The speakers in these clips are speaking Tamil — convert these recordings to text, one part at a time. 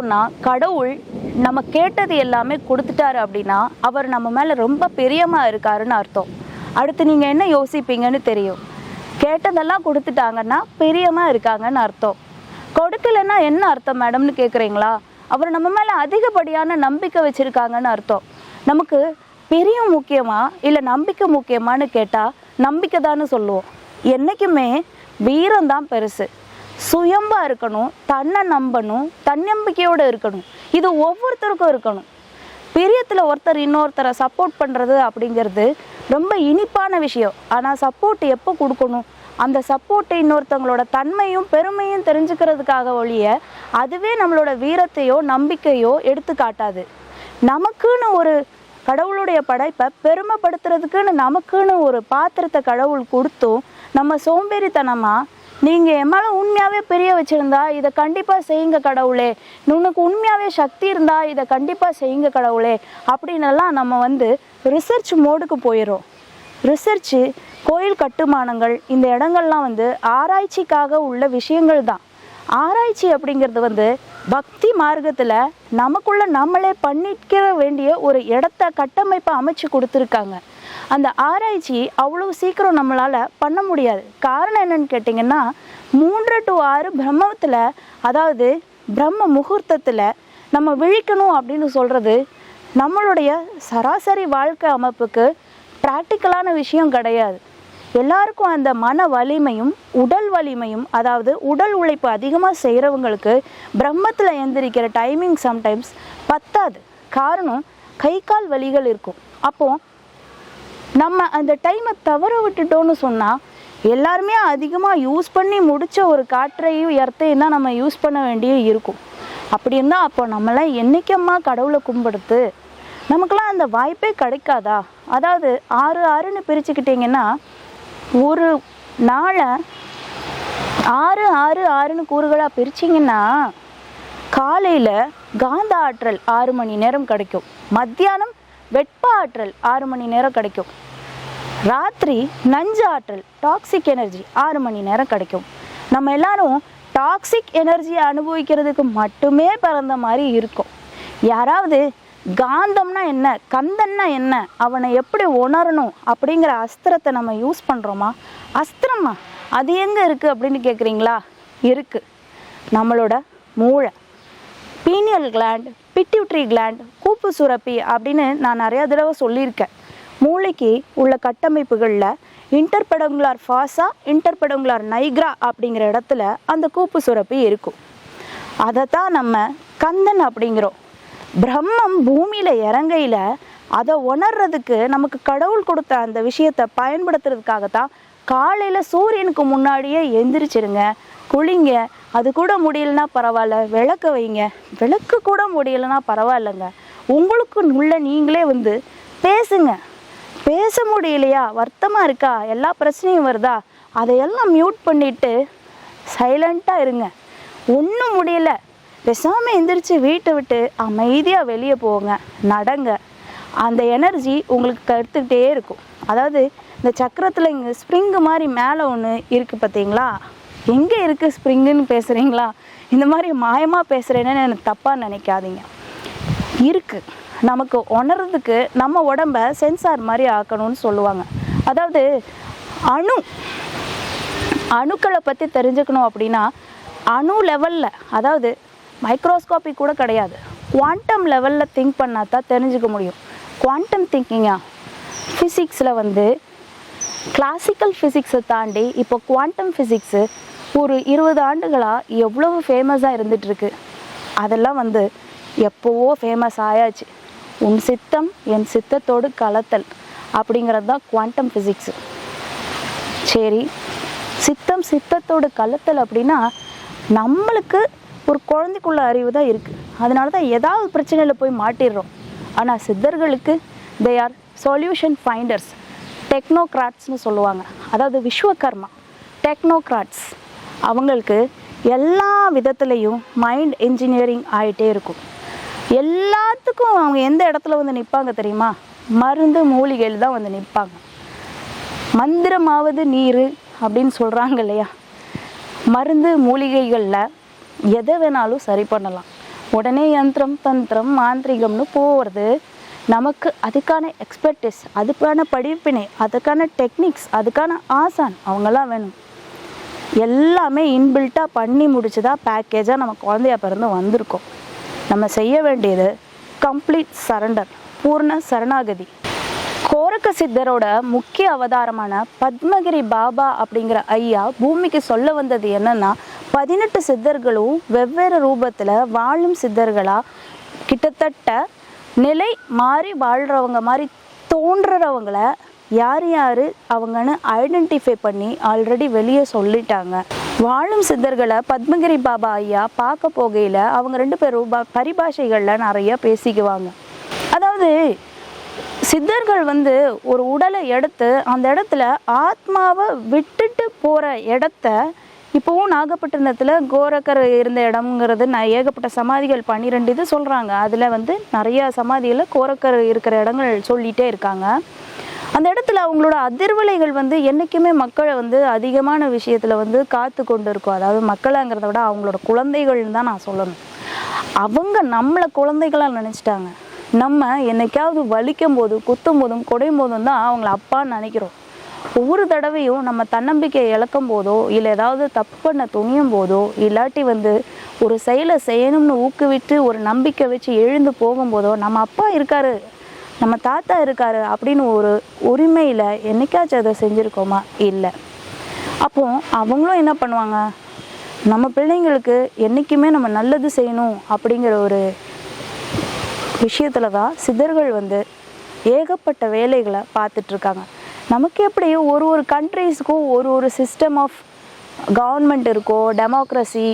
சொன்னால் கடவுள் நம்ம கேட்டது எல்லாமே கொடுத்துட்டாரு அப்படின்னா அவர் நம்ம மேலே ரொம்ப பிரியமாக இருக்காருன்னு அர்த்தம். அடுத்து நீங்கள் என்ன யோசிப்பீங்கன்னு தெரியும். கேட்டதெல்லாம் கொடுத்துட்டாங்கன்னா பிரியமாக இருக்காங்கன்னு அர்த்தம். கொடுக்கலன்னா என்ன அர்த்தம் மேடம்னு கேட்குறீங்களா? அவர் நம்ம மேலே அதிகப்படியான நம்பிக்கை வச்சுருக்காங்கன்னு அர்த்தம். நமக்கு பிரியம் முக்கியமா இல்லை நம்பிக்கை முக்கியமானு கேட்டால் நம்பிக்கை தான்னு சொல்லுவோம். என்றைக்குமே வீரம்தான் பெருசு. சுயம்பா இருக்கணும், தன்னை நம்பணும், தன்னம்பிக்கையோடு இருக்கணும். இது ஒவ்வொருத்தருக்கும் இருக்கணும். பிரியத்தில் ஒருத்தர் இன்னொருத்தரை சப்போர்ட் பண்ணுறது அப்படிங்கிறது ரொம்ப இனிப்பான விஷயம். ஆனால் சப்போர்ட் எப்போ கொடுக்கணும்? அந்த சப்போர்ட்டை இன்னொருத்தவங்களோட தன்மையும் பெருமையும் தெரிஞ்சுக்கிறதுக்காக ஒழிய அதுவே நம்மளோட வீரத்தையோ நம்பிக்கையோ எடுத்து காட்டாது. நமக்குன்னு ஒரு கடவுளுடைய படைப்பை பெருமைப்படுத்துறதுக்குன்னு நமக்குன்னு ஒரு பாத்திரத்தை கடவுள் கொடுத்தும் நம்ம சோம்பேறித்தனமாக நீங்கள் என் மேலே உண்மையாகவே பிரிய வச்சுருந்தா இதை கண்டிப்பாக செய்யுங்க கடவுளே, உனக்கு உண்மையாகவே சக்தி இருந்தால் இதை கண்டிப்பாக செய்யுங்க கடவுளே அப்படின்னெல்லாம் நம்ம ரிசர்ச் மோடுக்கு போயிடும். ரிசர்ச்சு, கோயில் கட்டுமானங்கள், இந்த இடங்கள்லாம் ஆராய்ச்சிக்காக உள்ள விஷயங்கள் தான். ஆராய்ச்சி அப்படிங்கிறது பக்தி மார்க்கத்தில் நமக்குள்ள நம்மளே பண்ணிக்க வேண்டிய ஒரு இடத்த கட்டமைப்பை அமைச்சு கொடுத்துருக்காங்க. அந்த ஆராய்ச்சி அவ்வளோ சீக்கிரம் நம்மளால் பண்ண முடியாது. காரணம் என்னன்னு கேட்டிங்கன்னா 3 to 6 பிரம்மத்தில், அதாவது பிரம்ம முகூர்த்தத்தில் நம்ம விழிக்கணும் அப்படின்னு சொல்கிறது நம்மளுடைய சராசரி வாழ்க்கை அமைப்புக்கு ப்ராக்டிக்கலான விஷயம் கிடையாது. எல்லாருக்கும் அந்த மன வலிமையும் உடல் வலிமையும், அதாவது உடல் உழைப்பு அதிகமாக செய்கிறவங்களுக்கு பிரம்மத்தில் எந்திரிக்கிற டைமிங் சம்டைம்ஸ் பத்தாது. காரணம் கை கால் வலிகள் இருக்கும். அப்போது நம்ம அந்த டைமை தவற விட்டுட்டோன்னு சொன்னால் எல்லாருமே அதிகமாக யூஸ் பண்ணி முடித்த ஒரு காற்றையும் எர்த்தையும் தான் நம்ம யூஸ் பண்ண வேண்டிய இருக்கும். அப்படி இருந்தால் அப்போ நம்மளாம் என்றைக்கம்மா கடவுளை கும்பிடுத்து? நமக்கெல்லாம் அந்த வாய்ப்பே கிடைக்காதா? அதாவது 6 பிரிச்சுக்கிட்டிங்கன்னா ஒரு நாளை 6 கூறுகளாக பிரிச்சிங்கன்னா காலையில் காந்த ஆற்றல் 6 மணி நேரம் கிடைக்கும், மத்தியானம் வெப்ப ஆற்றல் 6 மணி நேரம் கிடைக்கும், ராத்திரி நஞ்சு ஆற்றல் டாக்ஸிக் எனர்ஜி 6 மணி நேரம் கிடைக்கும். நம்ம எல்லாரும் டாக்ஸிக் எனர்ஜியை அனுபவிக்கிறதுக்கு மட்டுமே பிறந்த மாதிரி இருக்கும். யாராவது காந்தம்னா என்ன, கந்தன்னா என்ன, அவனை எப்படி உணரணும் அப்படிங்கிற அஸ்திரத்தை நம்ம யூஸ் பண்ணுறோமா? அஸ்திரமா அது எங்கே இருக்குது அப்படின்னு கேட்குறீங்களா? இருக்குது. நம்மளோட மூளை, பீனியல் கிளாண்ட், பிட்யூட்ரி கிளாண்ட், கூப்பு சுரப்பி அப்படின்னு நான் நிறையா தடவை சொல்லியிருக்கேன். மூளைக்கு உள்ள கட்டமைப்புகளில் இன்டர்பெடங்குலார் ஃபாசா, இன்டர்பெடங்குலார் நைக்ரா அப்படிங்கிற இடத்துல அந்த கூப்பு சுரப்பி இருக்கும். அதை தான் நம்ம கந்தன் அப்படிங்கிறோம். பிரம்மம் பூமியில் இறங்கையில் அதை உணர்றதுக்கு நமக்கு கடவுள் கொடுத்த அந்த விஷயத்தை பயன்படுத்துறதுக்காகத்தான் காலையில் சூரியனுக்கு முன்னாடியே எந்திரிச்சிருங்க, குளிங்க. அது கூட முடியலன்னா பரவாயில்ல, விளக்க வைங்க. விளக்கு கூட முடியலைன்னா பரவாயில்லைங்க, உங்களுக்கு உள்ள நீங்களே பேசுங்க. பேச முடியலையா, வருத்தமாக இருக்கா, எல்லா பிரச்சனையும் வருதா, அதையெல்லாம் மியூட் பண்ணிவிட்டு சைலண்ட்டாக இருங்க. ஒன்றும் முடியல, பேசாமல் எந்திரிச்சு வீட்டை விட்டு அமைதியாக வெளியே போங்க, நடங்க. அந்த எனர்ஜி உங்களுக்கு கருத்துக்கிட்டே இருக்கும். அதாவது இந்த சக்கரத்தில் இங்கே ஸ்ப்ரிங்கு மாதிரி மேலே ஒன்று இருக்குது பார்த்தீங்களா? எங்கே இருக்குது ஸ்ப்ரிங்குன்னு பேசுகிறீங்களா? இந்த மாதிரி மாயமாக பேசுகிறேன்னு எனக்கு தப்பாக நினைக்காதீங்க. இருக்குது. நமக்கு உணர்றதுக்கு நம்ம உடம்பை சென்சார் மாதிரி ஆக்கணும்னு சொல்லுவாங்க. அதாவது அணுக்களை பற்றி தெரிஞ்சுக்கணும் அப்படின்னா அணு லெவலில், அதாவது மைக்ரோஸ்கோப்பி கூட கிடையாது, குவாண்டம் லெவலில் திங்க் பண்ணால் தான் தெரிஞ்சுக்க முடியும். குவாண்டம் திங்கிங்கா ஃபிசிக்ஸில் கிளாசிக்கல் ஃபிசிக்ஸை தாண்டி இப்போ குவாண்டம் ஃபிசிக்ஸு ஒரு 20 ஆண்டுகளாக எவ்வளவு ஃபேமஸாக இருந்துகிட்ருக்கு. அதெல்லாம் எப்போவோ ஃபேமஸ் ஆயாச்சு. உன் சித்தம் என் சித்தத்தோடு கலத்தல் அப்படிங்கிறது தான் குவாண்டம் ஃபிசிக்ஸு. சரி, சித்தத்தோடு கலத்தல் அப்படின்னா நம்மளுக்கு ஒரு குழந்தைக்குள்ள அறிவு தான் இருக்குது. அதனால தான் ஏதாவது பிரச்சனையில் போய் மாட்டிடுறோம். ஆனால் சித்தர்களுக்கு தே ஆர் சொல்யூஷன் ஃபைண்டர்ஸ், டெக்னோக்ராட்ஸ்னு சொல்லுவாங்க. அதாவது விஸ்வகர்மா டெக்னோக்ராட்ஸ். அவங்களுக்கு எல்லா விதத்துலேயும் மைண்ட் என்ஜினியரிங் ஆகிட்டே இருக்கும். எல்லாத்துக்கும் அவங்க எந்த இடத்துல நிற்பாங்க தெரியுமா? மருந்து மூலிகையில் தான் நிற்பாங்க. மந்திரமாவது நீர் அப்படின்னு சொல்கிறாங்க இல்லையா? மருந்து மூலிகைகளில் எதை வேணாலும் சரி பண்ணலாம். உடனே யந்திரம் தந்திரம் மாந்திரிகம்னு போகிறது. நமக்கு அதுக்கான எக்ஸ்பர்டிஸ், அதுக்கான படிப்பினை, அதுக்கான டெக்னிக்ஸ், அதுக்கான ஆசான் அவங்கெல்லாம் வேணும். எல்லாமே இன்பில்ட்டாக பண்ணி முடிச்சு தான் பேக்கேஜாக நம்ம குழந்தையா பிறந்து வந்திருக்கோம். நம்ம செய்ய வேண்டியது கம்ப்ளீட் சரண்டர், பூர்ண சரணாகதி. கோரக்க சித்தரோட முக்கிய அவதாரமான பத்மகிரி பாபா அப்படிங்கிற ஐயா பூமிக்கு சொல்ல வந்தது என்னன்னா, 18 சித்தர்களும் வெவ்வேறு ரூபத்தில் வாழும் சித்தர்களாக கிட்டத்தட்ட நிலை மாறி வாழ்கிறவங்க மாதிரி தோன்றுறவங்கள யார் யார் அவங்கன்னு ஐடென்டிஃபை பண்ணி ஆல்ரெடி வெளியே சொல்லிட்டாங்க. வாழும் சித்தர்களை பத்மகிரி பாபா ஐயா பார்க்க போகையில் அவங்க 2 பேரும் பரிபாஷைகளில் நிறைய பேசிக்குவாங்க. அதாவது சித்தர்கள் ஒரு உடலை எடுத்து அந்த இடத்துல ஆத்மாவை விட்டுட்டு போகிற இடத்த, இப்போவும் நாகப்பட்டினத்தில் கோரக்கர் இருந்த இடம்ங்கிறது ஏகப்பட்ட சமாதிகள் 12 இது சொல்கிறாங்க. அதில் நிறையா சமாதியில் கோரக்கர் இருக்கிற இடங்கள் சொல்லிகிட்டே இருக்காங்க. அந்த இடத்துல அவங்களோட அதிர்வலைகள் என்றைக்குமே மக்களை அதிகமான விஷயத்தில் காத்து கொண்டு இருக்கும். அதாவது மக்களைங்கிறத விட அவங்களோட குழந்தைகள்னு தான் நான் சொல்லணும். அவங்க நம்மளை குழந்தைகளாக நினச்சிட்டாங்க. நம்ம என்னைக்காவது வலிக்கும் போதும் குத்தும் போதும் குடையும் போதும் தான் அவங்கள அப்பான்னு நினைக்கிறோம். ஒவ்வொரு தடவையும் நம்ம தன்னம்பிக்கையை இழக்கும் போதோ, இல்லை ஏதாவது தப்பு பண்ண துணியும் போதோ, இல்லாட்டி ஒரு செயலை செய்யணும்னு ஊக்குவிட்டு ஒரு நம்பிக்கை வச்சு எழுந்து போகும்போதோ, நம்ம அப்பா இருக்காரு, நம்ம தாத்தா இருக்காரு அப்படின்னு ஒரு உரிமையில் என்னைக்காச்சும் அதை செஞ்சுருக்கோமா? இல்லை. அப்போ அவங்களும் என்ன பண்ணுவாங்க, நம்ம பிள்ளைங்களுக்கு என்றைக்குமே நம்ம நல்லது செய்யணும் அப்படிங்கிற ஒரு விஷயத்தில் தான் சித்தர்கள் ஏகப்பட்ட வேலைகளை பார்த்துட்ருக்காங்க. நமக்கு எப்படி ஒரு கண்ட்ரீஸுக்கும் ஒரு சிஸ்டம் ஆஃப் கவர்மெண்ட் இருக்கோ, டெமோக்ரஸி,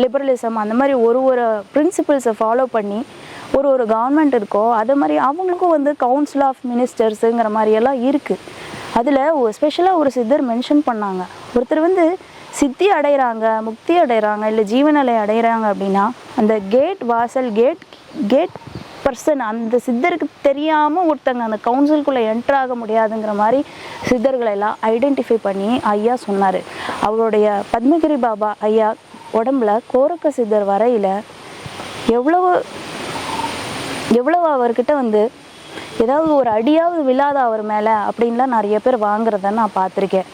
லிபரலிசம், அந்த மாதிரி ஒரு பிரின்சிபிள்ஸை ஃபாலோ பண்ணி ஒரு கவர்மெண்ட் இருக்கோ, அது மாதிரி அவங்களுக்கும் கவுன்சில் ஆஃப் மினிஸ்டர்ஸுங்கிற மாதிரியெல்லாம் இருக்குது. அதில் ஸ்பெஷலாக ஒரு சித்தர் மென்ஷன் பண்ணாங்க. ஒருத்தர் சித்தி அடைகிறாங்க, முக்தி அடைகிறாங்க, இல்லை ஜீவநிலை அடைகிறாங்க அப்படின்னா அந்த வாசல் கேட் பர்சன் அந்த சித்தருக்கு தெரியாமல் ஒருத்தங்க அந்த கவுன்சிலுக்குள்ளே என்ட்ராக முடியாதுங்கிற மாதிரி சித்தர்களை எல்லாம் ஐடென்டிஃபை பண்ணி ஐயா சொன்னார். அவருடைய பத்மகிரி பாபா ஐயா உடம்புல கோரக்க சித்தர் வரையில் எவ்வளவு அவர்கிட்ட ஏதாவது ஒரு அடியாவது விழாத அவர் மேலே அப்படின்லாம் நிறைய பேர் வாங்குறத நான் பார்த்துருக்கேன்.